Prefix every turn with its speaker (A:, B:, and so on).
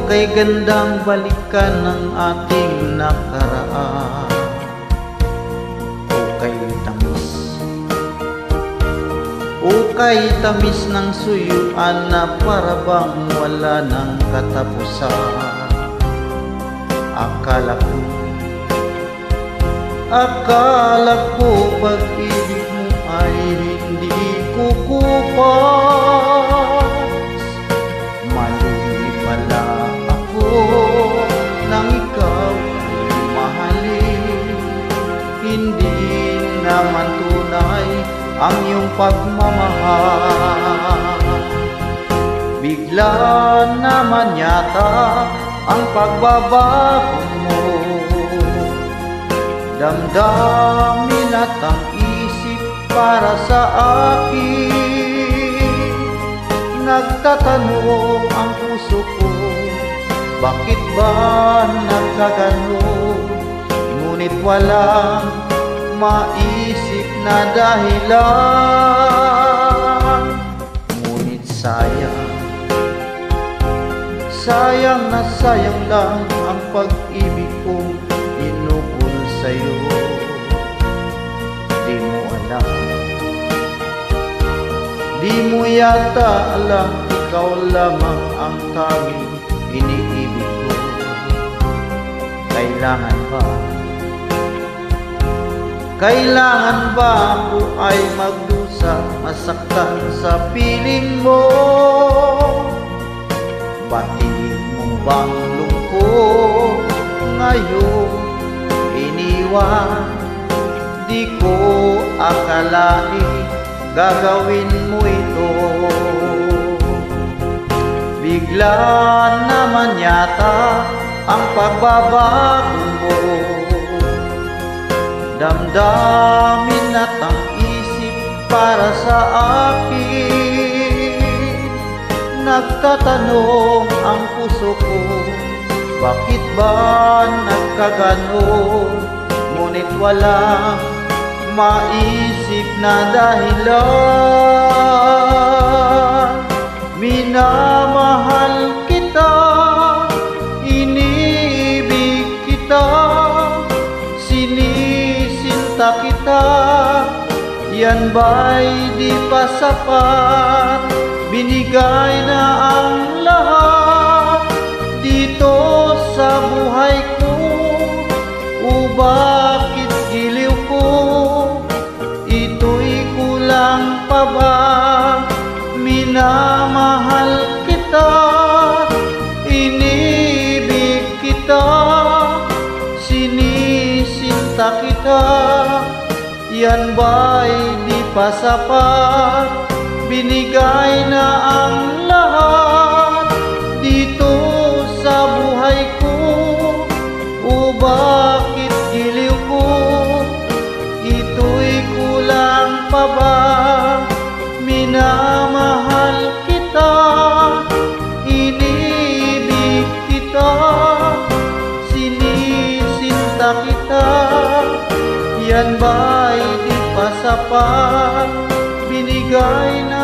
A: kay gandang balikan ng ating nakaraan. Ukay tamis ng suyuan na parabang wala ng katapusan. Akala ko pag-ibig mo ay hindi kukupas. Mali pala ako nang ikaw ay mahalin. Hindi naman tunay ang iyong pagmamahal. Bigla naman yata ang pagbabago mo. Damdamin at ang isip para sa akin. Nagtatanong ang puso ko, bakit ba nagkaganon? Ngunit walang maisip na dahilan. Ngunit sayang na sayang lang ang pag-ibig kong inukol sa'yo. Di mo alam, di mo yata alam, ikaw lamang ang tanging iniibig ko. Kailangan ba ako ay magdusa, masaktan sa piling mo? Batid mo bang lungkot ngayon iniwan? Di ko akalain gagawin mo ito. Bigla naman yata ang pagbabago mo. Damdamin at ang isip para sa akin. Nagtatanong ang puso ko, bakit ba nagkaganon? Ngunit walang maisip na dahilan. Minamahal kita, iniibig kita, sinisinta kita. Yan ba'y di pa sapat? Binigay na ang lahat dito sa buhay ko. O bakit giliw ko? Ito'y kulang pa ba? Minamahal kita, inibig kita, sinisinta kita. Yan ba'y di pa sapat? Binigay na ang lahat dito sa buhay ko. O bakit giliw ko? Ito'y kulang pa ba? Minamahal kita, inibig kita, sinisinta kita. Yan ba'y di pa sapat? Binigay na